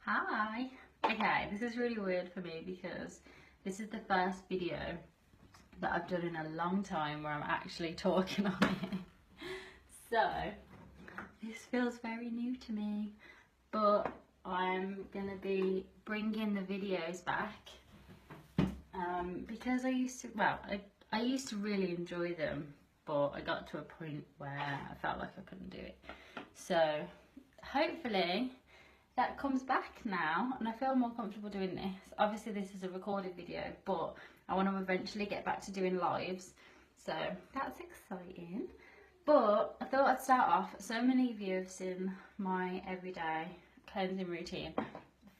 Hi. Okay, this is really weird for me because this is the first video that I've done in a long time where I'm actually talking on it. So, this feels very new to me, but I'm gonna be bringing the videos back because I used to really enjoy them, but I got to a point where I felt like I couldn't do it. So, hopefully that comes back now and I feel more comfortable doing this. Obviously this is a recorded video, but I want to eventually get back to doing lives, so that's exciting. But I thought I'd start off, so many of you have seen my everyday cleansing routine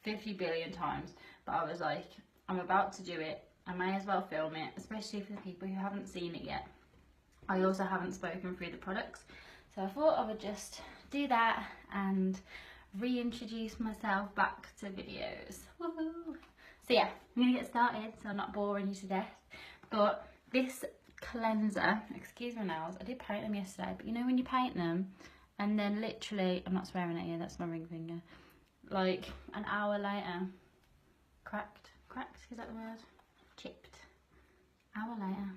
50 billion times, but I was like, I'm about to do it, I may as well film it, especially for the people who haven't seen it yet. I also haven't spoken through the products, so I thought I would just do that and reintroduce myself back to videos. Woohoo! So yeah, I'm gonna get started so I'm not boring you to death. But this cleanser, excuse my nails, I did paint them yesterday, but you know when you paint them and then literally, I'm not swearing at you, that's my ring finger, like an hour later, cracked, is that the word? Chipped. Hour later,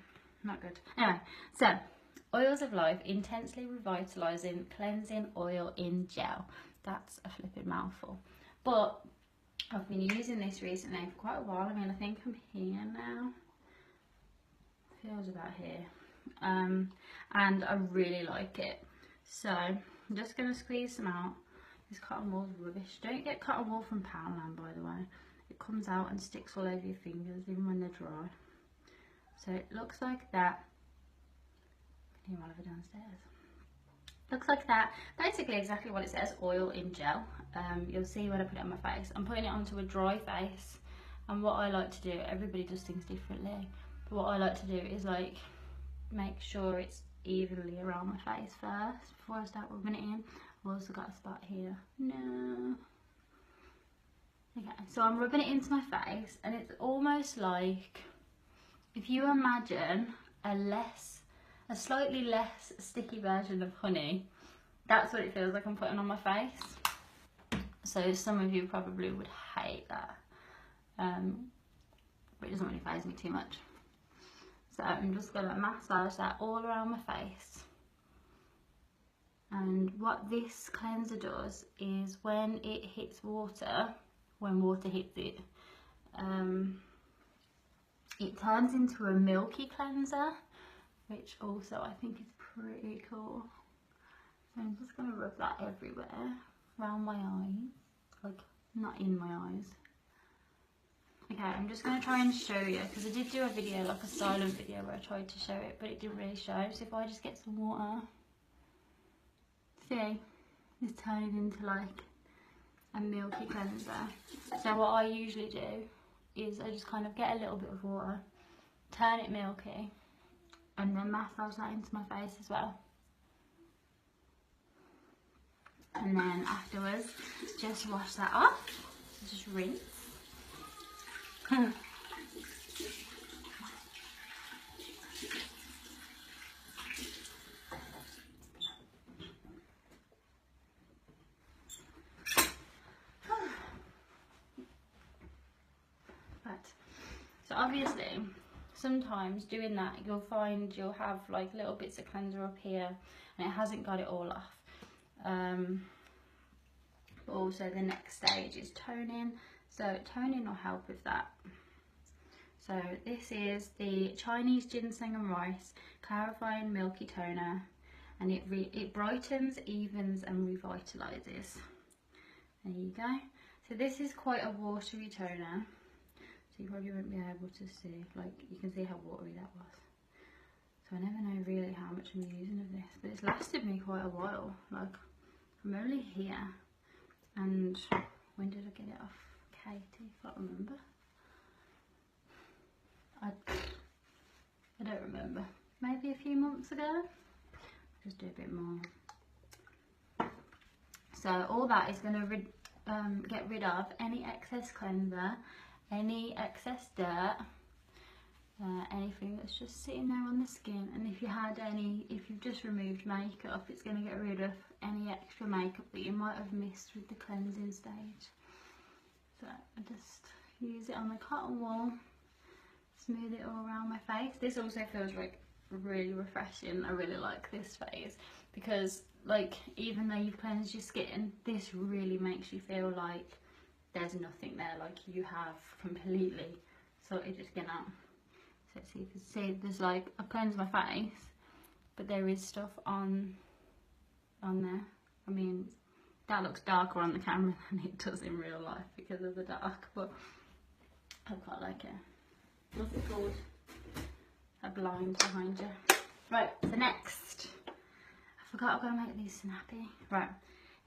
not good. Anyway, so Oils of Life Intensely Revitalising Cleansing Oil in Gel. That's a flipping mouthful. But I've been using this recently for quite a while. I mean, I think I'm here now. Feels about here. And I really like it. So I'm just going to squeeze some out. This cotton wool's rubbish. Don't get cotton wool from Poundland, by the way. It comes out and sticks all over your fingers, even when they're dry. So it looks like that. Can you hear Oliver downstairs? Looks like that. Basically exactly what it says, oil in gel. You'll see when I put it on my face. I'm putting it onto a dry face, and what I like to do, everybody does things differently, but what I like to do is like make sure it's evenly around my face first before I start rubbing it in. I've also got a spot here. No. Okay, so I'm rubbing it into my face, and it's almost like, if you imagine a slightly less sticky version of honey, that's what it feels like I'm putting on my face. So some of you probably would hate that, but it doesn't really faze me too much. So I'm just going to massage that all around my face. And what this cleanser does is when it hits water, when water hits it, it turns into a milky cleanser, which also I think is pretty cool. So I'm just going to rub that everywhere, around my eyes, like not in my eyes. Okay, I'm just going to try and show you, because I did do a video, like a silent video, where I tried to show it, but it didn't really show. So if I just get some water, see, it's turning into like a milky cleanser. So what I usually do is I just kind of get a little bit of water, turn it milky, and then massage that into my face as well. And then afterwards, just wash that off, just rinse. Right. So obviously, sometimes doing that, you'll find you'll have like little bits of cleanser up here, and it hasn't got it all off. But also the next stage is toning, so toning will help with that. So this is the Chinese Ginseng and Rice Clarifying Milky Toner, and it brightens, evens and revitalizes. There you go. So this is quite a watery toner, so you probably won't be able to see, like you can see how watery that was. So I never know really how much I'm using of this, but it's lasted me quite a while. Like, I'm only here, and when did I get it off Katie? Can't remember. I don't remember. Maybe a few months ago. Just do a bit more. So all that is going to get rid of any excess cleanser, any excess dirt, anything that's just sitting there on the skin. And if you've just removed makeup, it's going to get rid of any extra makeup that you might have missed with the cleansing stage. So I just use it on the cotton wool, smooth it all around my face. This also feels like really refreshing. I really like this phase because, like, even though you've cleansed your skin, this really makes you feel like there's nothing there, like you have completely sorted your skin out. So see, you can see there's like, I've cleansed my face, but there is stuff on there. I mean, that looks darker on the camera than it does in real life because of the dark, but I quite like it. What's it called? A blind behind you. Right, so next, I forgot I've got to make these snappy. Right,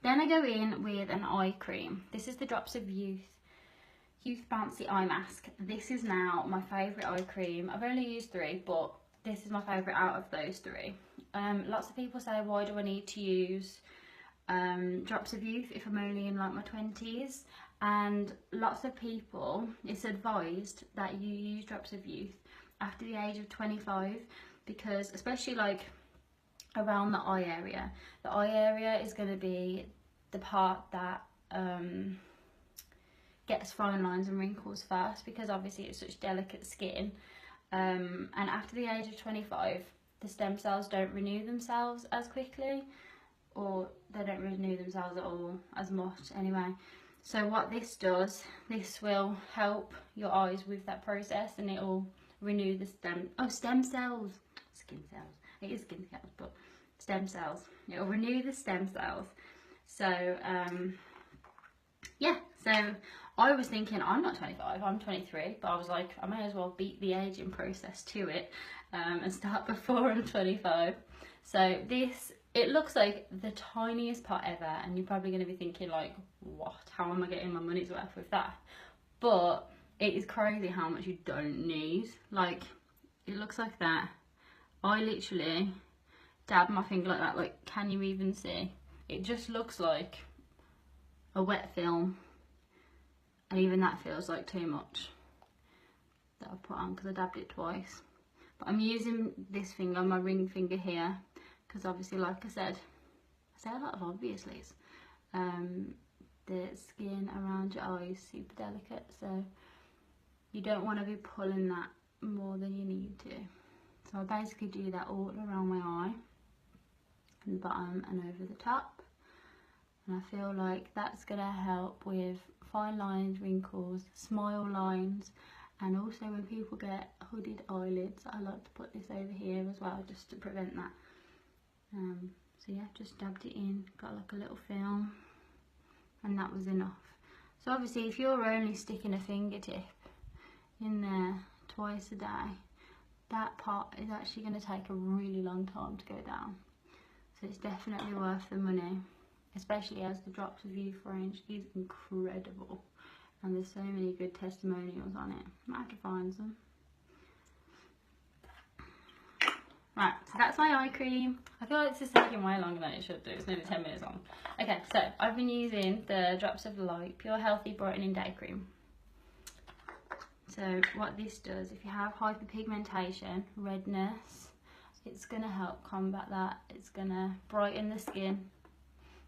then I go in with an eye cream. This is the Drops of Youth Bouncy Eye Mask. This is now my favourite eye cream. I've only used 3, but this is my favourite out of those 3. Lots of people say, why do I need to use Drops of Youth if I'm only in like my 20s? And lots of people, it's advised that you use Drops of Youth after the age of 25, because especially like around the eye area. The eye area is going to be the part that gets fine lines and wrinkles first, because obviously it's such delicate skin. And after the age of 25, the stem cells don't renew themselves as quickly, or they don't renew themselves at all as much anyway. So what this does, this will help your eyes with that process, and it will renew the stem cells, skin cells. It is skin cells, but stem cells. It will renew the stem cells. So yeah, so I was thinking, I'm not 25, I'm 23, but I was like, I may as well beat the aging process to it and start before I'm 25. So this, it looks like the tiniest pot ever, and you're probably going to be thinking like, what? How am I getting my money's worth with that? But it is crazy how much you don't need. Like, it looks like that. I literally dab my finger like that. Like, can you even see? It just looks like a wet film, and even that feels like too much that I've put on because I dabbed it twice. But I'm using this finger, my ring finger here, because obviously, like I said, I say a lot of obviously's. The skin around your eyes is super delicate, so you don't want to be pulling that more than you need to. So I basically do that all around my eye, from the bottom and over the top, and I feel like that's going to help with fine lines, wrinkles, smile lines, and also when people get hooded eyelids, I like to put this over here as well, just to prevent that. So yeah, just dabbed it in, got like a little film, and that was enough. So obviously if you're only sticking a fingertip in there twice a day, that pot is actually going to take a really long time to go down. So it's definitely worth the money, especially as the Drops of Youth range is incredible. And there's so many good testimonials on it. I might have to find some. Right, so that's my eye cream. I feel like this is taking way longer than it should do. It's nearly 10 minutes long. Okay, so I've been using the Drops of Light Pure Healthy Brightening Day Cream. So what this does, if you have hyperpigmentation, redness, it's going to help combat that. It's going to brighten the skin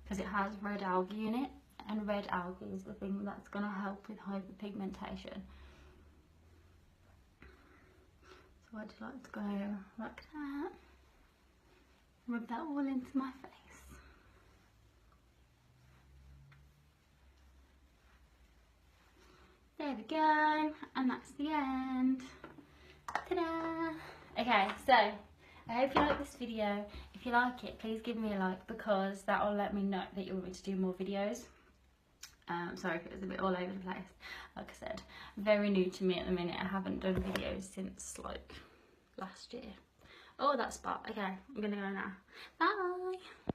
because it has red algae in it, and red algae is the thing that's going to help with hyperpigmentation. So I just like to go like that, rub that all into my face. There we go, and that's the end. Ta-da! Okay, so I hope you like this video. If you like it, please give me a like, because that will let me know that you want me to do more videos. Sorry if it was a bit all over the place. Like I said, very new to me at the minute. I haven't done videos since like last year. Oh, that spot. Okay, I'm gonna go now. Bye!